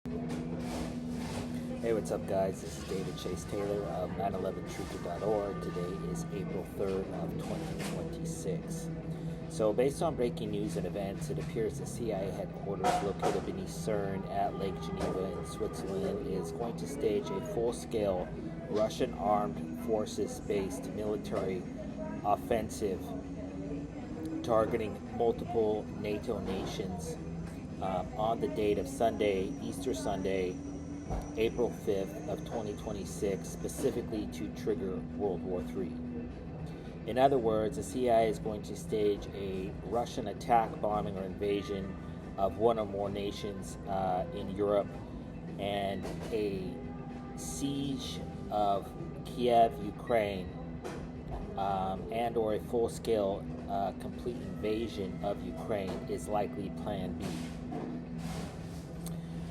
Hey, what's up, guys? This is David Chase Taylor of 911truther.org. Today is April 3rd of 2026. So, based on breaking news and events, it appears the CIA headquarters located beneath CERN at Lake Geneva in Switzerland is going to stage a full-scale Russian armed forces-based military offensive targeting multiple NATO nations on the date of Sunday, Easter Sunday, April 5th of 2026, specifically to trigger World War III. In other words, the CIA is going to stage a Russian attack, bombing, or invasion of one or more nations in Europe, and a siege of Kiev, Ukraine, and or a full-scale complete invasion of Ukraine is likely Plan B.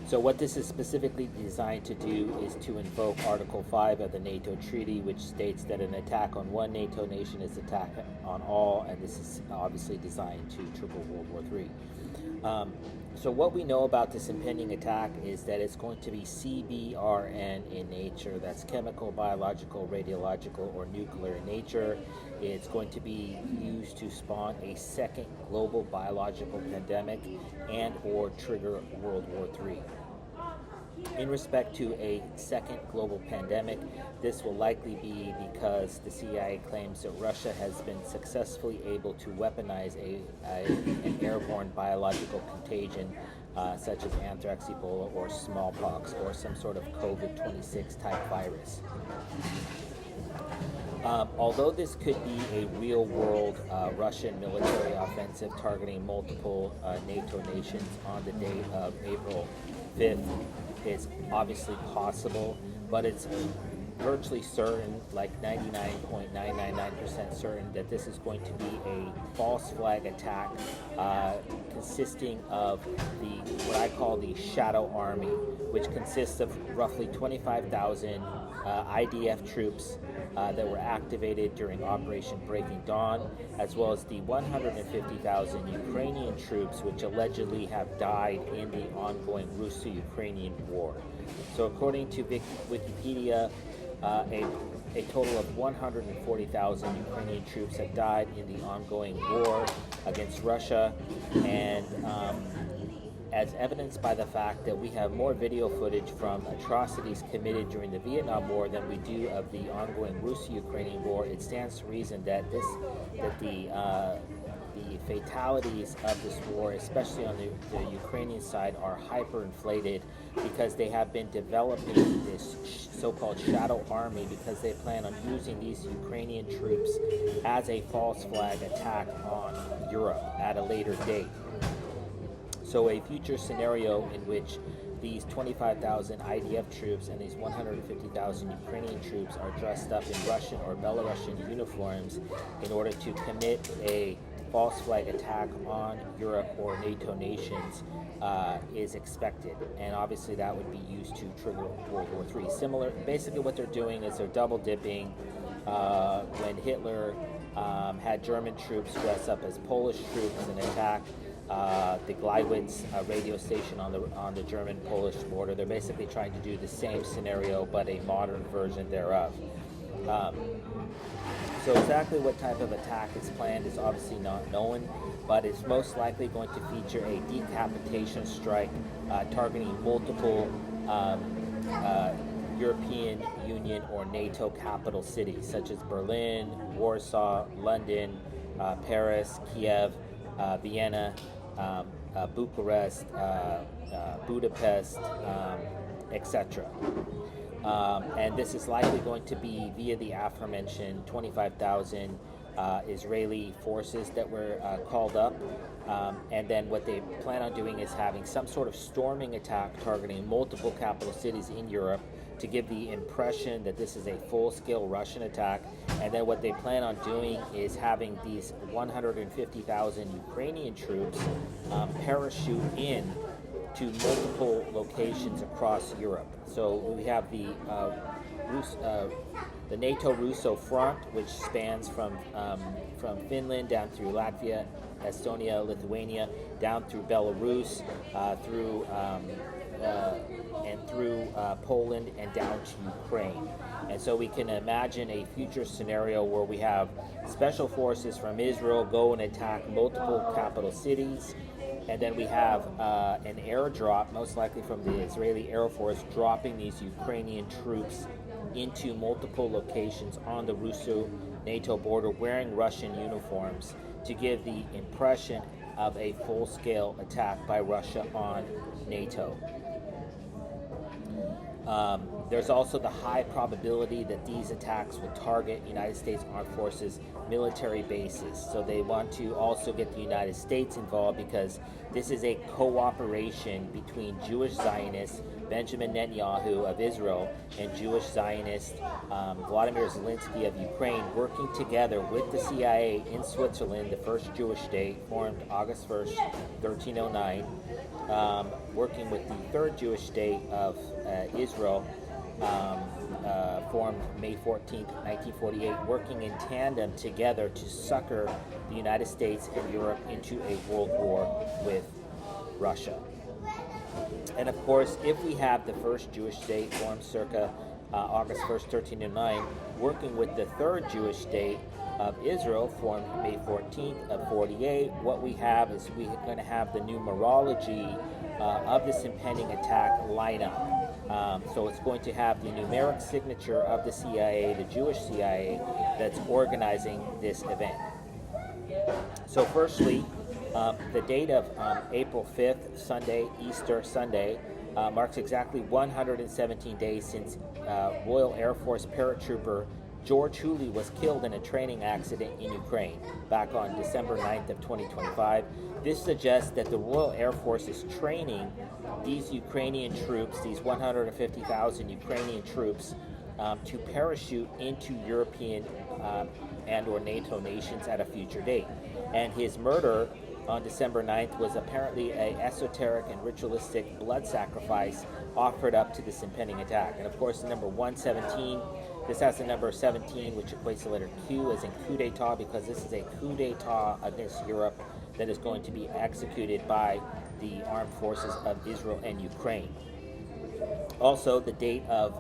So what this is specifically designed to do is to invoke Article 5 of the NATO Treaty, which states that an attack on one NATO nation is an attack on all, and this is obviously designed to trigger World War III. So what we know about this impending attack is that it's going to be CBRN in nature. That's chemical, biological, radiological, or nuclear in nature. It's going to be used to spawn a second global biological pandemic and or trigger World War III. In respect to a second global pandemic, this will likely be because the CIA claims that Russia has been successfully able to weaponize an airborne biological contagion such as anthrax, Ebola, or smallpox, or some sort of COVID-26 type virus. Although this could be a real-world Russian military offensive targeting multiple NATO nations on the date of April 5th, is obviously possible, but it's virtually certain, like 99.999% certain, that this is going to be a false flag attack consisting of what I call the Shadow Army, which consists of roughly 25,000 IDF troops that were activated during Operation Breaking Dawn, as well as the 150,000 Ukrainian troops which allegedly have died in the ongoing Russo-Ukrainian war. So according to Wikipedia, a total of 140,000 Ukrainian troops have died in the ongoing war against Russia, and as evidenced by the fact that we have more video footage from atrocities committed during the Vietnam War than we do of the ongoing Russo-Ukrainian war, it stands to reason that the fatalities of this war, especially on the Ukrainian side, are hyperinflated because they have been developing this so-called shadow army because they plan on using these Ukrainian troops as a false flag attack on Europe at a later date. So a future scenario in which these 25,000 IDF troops and these 150,000 Ukrainian troops are dressed up in Russian or Belarusian uniforms in order to commit a false flag attack on Europe or NATO nations is expected, and obviously that would be used to trigger World War III. Similar, basically what they're doing is they're double dipping. When Hitler had German troops dress up as Polish troops and attack the Gleiwitz radio station on the German-Polish border. They're basically trying to do the same scenario, but a modern version thereof. So exactly what type of attack is planned is obviously not known, but it's most likely going to feature a decapitation strike targeting multiple European Union or NATO capital cities, such as Berlin, Warsaw, London, Paris, Kiev, Vienna, Bucharest, Budapest, etc. And this is likely going to be via the aforementioned 25,000 Israeli forces that were called up. And then what they plan on doing is having some sort of storming attack targeting multiple capital cities in Europe to give the impression that this is a full-scale Russian attack. And then what they plan on doing is having these 150,000 Ukrainian troops parachute in to multiple locations across Europe. So we have the NATO Russo front, which spans from Finland down through Latvia, Estonia, Lithuania, down through Belarus, through and through Poland and down to Ukraine. And so we can imagine a future scenario where we have special forces from Israel go and attack multiple capital cities, and then we have an airdrop, most likely from the Israeli Air Force, dropping these Ukrainian troops into multiple locations on the Russo-NATO border wearing Russian uniforms to give the impression of a full-scale attack by Russia on NATO. There's also the high probability that these attacks will target United States Armed Forces military bases. So they want to also get the United States involved because this is a cooperation between Jewish Zionists, Benjamin Netanyahu of Israel, and Jewish Zionist Vladimir Zelensky of Ukraine, working together with the CIA in Switzerland, the first Jewish state, formed August 1st, 1309, working with the third Jewish state of Israel, formed May 14th, 1948, working in tandem together to succor the United States and Europe into a world war with Russia. And of course, if we have the first Jewish state formed circa August 1st, 1309, working with the third Jewish state of Israel formed May 14th of 48, what we have is we're going to have the numerology of this impending attack line up. So it's going to have the numeric signature of the CIA, the Jewish CIA, that's organizing this event. So firstly, the date of April 5th, Sunday, Easter Sunday, marks exactly 117 days since Royal Air Force paratrooper George Hooley was killed in a training accident in Ukraine back on December 9th of 2025. This suggests that the Royal Air Force is training these Ukrainian troops, these 150,000 Ukrainian troops, to parachute into European and or NATO nations at a future date. And his murder on December 9th was apparently an esoteric and ritualistic blood sacrifice offered up to this impending attack. And of course, the number 117, this has the number 17, which equates to the letter Q, as in coup d'etat, because this is a coup d'etat against Europe that is going to be executed by the armed forces of Israel and Ukraine. Also, the date of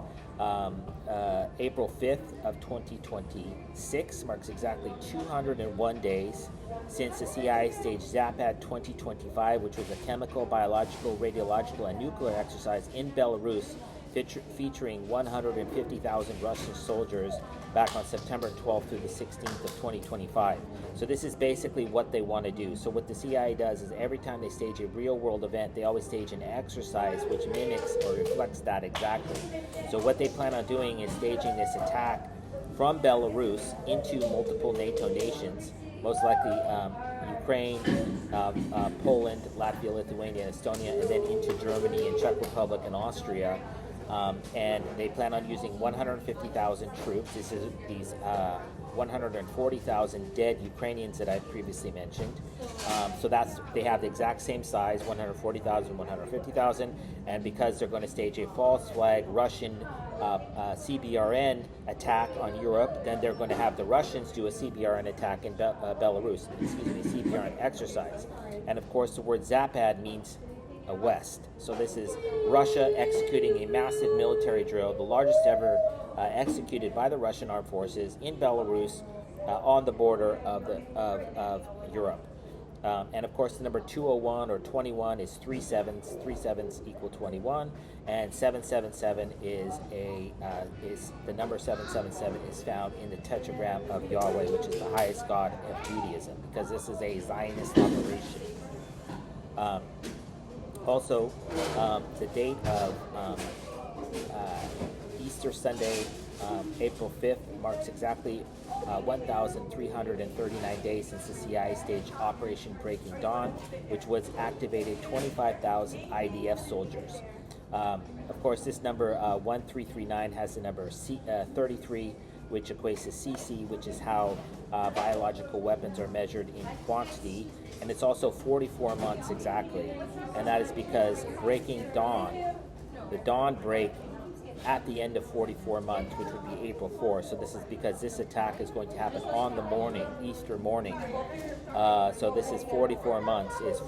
April 5th of 2026 marks exactly 201 days since the CIA staged Zapad 2025, which was a chemical, biological, radiological, and nuclear exercise in Belarus featuring 150,000 Russian soldiers back on September 12th through the 16th of 2025. So this is basically what they want to do. So what the CIA does is every time they stage a real-world event, they always stage an exercise which mimics or reflects that exactly. So what they plan on doing is staging this attack from Belarus into multiple NATO nations, most likely Ukraine, Poland, Latvia, Lithuania, Estonia, and then into Germany and Czech Republic and Austria. And they plan on using 150,000 troops. This is these 140,000 dead Ukrainians that I previously mentioned. So they have the exact same size, 140,000, 150,000. And because they're going to stage a false flag Russian CBRN attack on Europe, then they're going to have the Russians do a CBRN attack in Belarus. CBRN exercise. And of course, the word Zapad means west. So this is Russia executing a massive military drill, the largest ever executed by the Russian armed forces in Belarus on the border of Europe. And of course, the number 201 or 21 is 3 sevens. 3 sevens equal 21, and 777 is the number 777 is found in the tetragram of Yahweh, which is the highest god of Judaism, because this is a Zionist operation. Also, the date of Easter Sunday, April 5th, marks exactly 1,339 days since the CIA staged Operation Breaking Dawn, which was activated 25,000 IDF soldiers. Of course, this number 1339 has the number 33, which equates to CC, which is how biological weapons are measured in quantity, and it's also 44 months exactly, and that is because breaking dawn, the dawn break at the end of 44 months, which would be April 4th. So this is because this attack is going to happen on the morning, Easter morning. So this is 44 months, is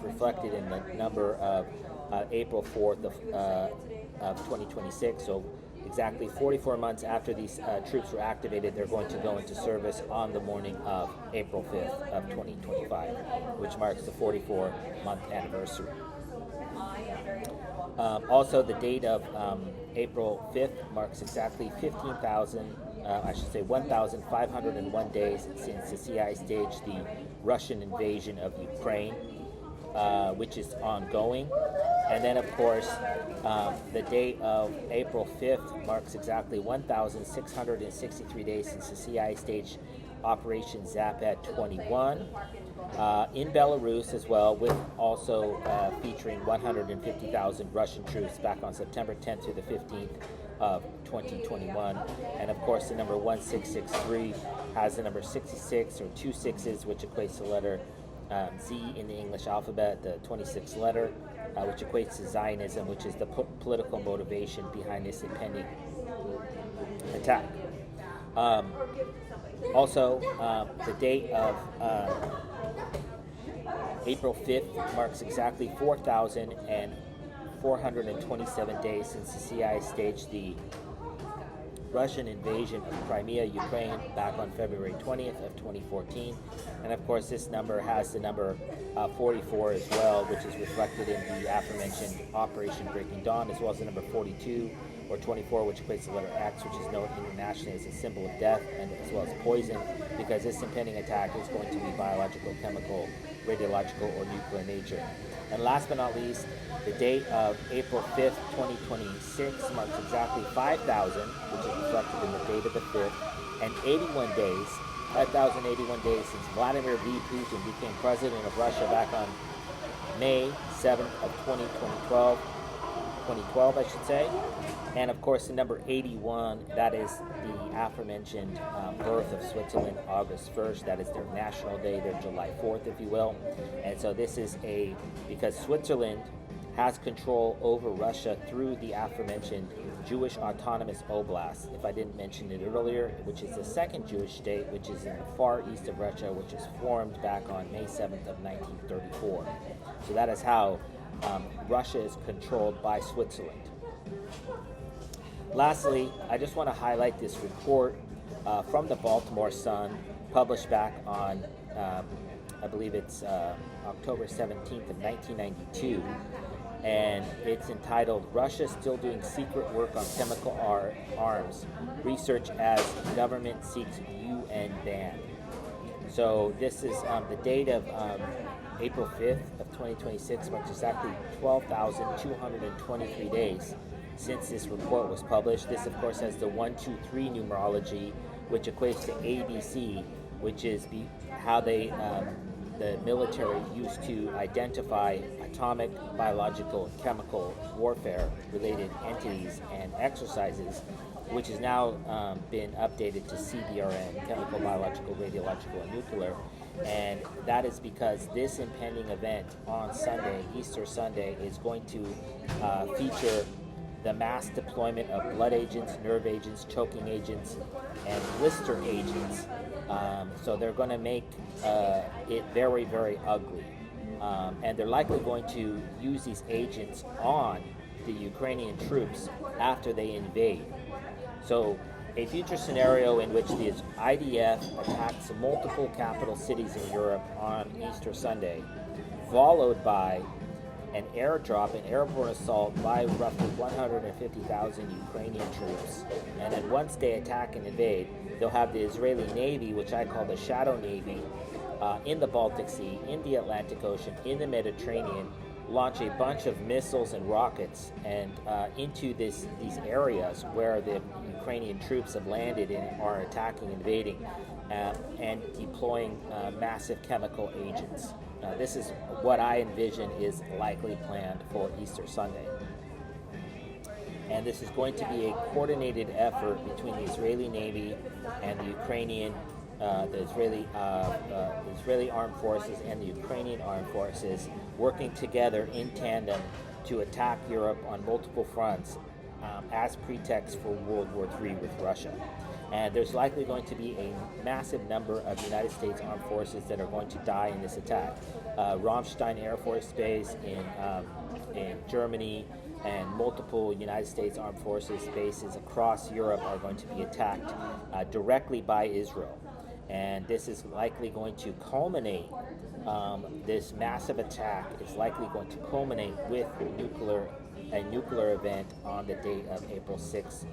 reflected in the number of April 4th of 2026. So exactly 44 months after these troops were activated, they're going to go into service on the morning of April 5th of 2025, which marks the 44-month anniversary. Also, the date of April 5th marks exactly 1,501 days since the CIA staged the Russian invasion of Ukraine, which is ongoing. And then, of course, the date of April 5th marks exactly 1,663 days since the CIA staged Operation Zapad 21 in Belarus as well, with also featuring 150,000 Russian troops back on September 10th through the 15th of 2021. And of course, the number 1663 has the number 66, or two sixes, which equates to the letter Z in the English alphabet, the 26th letter, which equates to Zionism, which is the political motivation behind this impending attack. Also, the date of April 5th marks exactly 4,427 days since the CIA staged the Russian invasion of Crimea, Ukraine, back on February 20th of 2014. And of course, this number has the number 44 as well, which is reflected in the aforementioned Operation Breaking Dawn, as well as the number 42 or 24, which equates to the letter X, which is known internationally as a symbol of death, and as well as poison, because this impending attack is going to be biological, chemical, radiological, or nuclear nature. And last but not least, the date of April 5th, 2026 marks exactly 5,000, which is reflected in the date of the 5th, and 81 days, 5,081 days since Vladimir V. Putin became president of Russia back on May 7th of 2012, I should say. And of course, the number 81, that is the aforementioned birth of Switzerland, August 1st. That is their national day, their July 4th, if you will. And so this is because Switzerland has control over Russia through the aforementioned Jewish Autonomous Oblast, if I didn't mention it earlier, which is the second Jewish state, which is in the far east of Russia, which was formed back on May 7th of 1934. So that is how Russia is controlled by Switzerland. Lastly, I just want to highlight this report from the Baltimore Sun, published back on, I believe it's October 17th of 1992, and it's entitled, "Russia Still Doing Secret Work on Chemical Arms, Research as Government Seeks UN Ban." So this is the date of April 5th of 2026, marks exactly 12,223 days since this report was published. This, of course, has the 1, 2, 3 numerology, which equates to ABC, which is how they, the military used to identify atomic, biological, and chemical warfare-related entities and exercises, which has now been updated to CBRN, chemical, biological, radiological, and nuclear. And that is because this impending event on Sunday, Easter Sunday, is going to feature the mass deployment of blood agents, nerve agents, choking agents, and blister agents. So they're going to make it very, very ugly. And they're likely going to use these agents on the Ukrainian troops after they invade. So a future scenario in which the IDF attacks multiple capital cities in Europe on Easter Sunday, followed by an airdrop, an airborne assault by roughly 150,000 Ukrainian troops. And then once they attack and invade, they'll have the Israeli Navy, which I call the Shadow Navy, in the Baltic Sea, in the Atlantic Ocean, in the Mediterranean, launch a bunch of missiles and rockets and into these areas where the Ukrainian troops have landed and are attacking, invading, and deploying massive chemical agents. This is what I envision is likely planned for Easter Sunday. And this is going to be a coordinated effort between the Israeli Navy and the Ukrainian, the Israeli armed forces and the Ukrainian armed forces, working together in tandem to attack Europe on multiple fronts as pretext for World War III with Russia. And there's likely going to be a massive number of United States armed forces that are going to die in this attack. Ramstein Air Force Base in Germany, and multiple United States Armed Forces bases across Europe are going to be attacked directly by Israel. And this is likely going to culminate, this massive attack is likely going to culminate with a nuclear event on the date of April 6th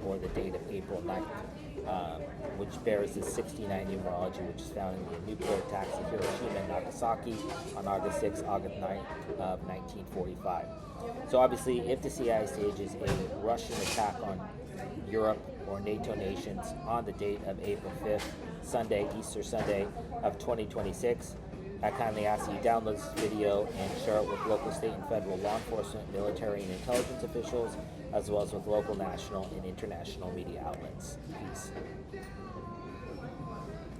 or the date of April 9th, which bears the 69 numerology, which is found in the nuclear attacks of Hiroshima and Nagasaki on August 6th, August 9th of 1945. So obviously, if the CIA stages a Russian attack on Europe or NATO nations on the date of April 5th, Sunday, Easter Sunday of 2026, I kindly ask that you download this video and share it with local, state, and federal law enforcement, military, and intelligence officials, as well as with local, national, and international media outlets. Peace.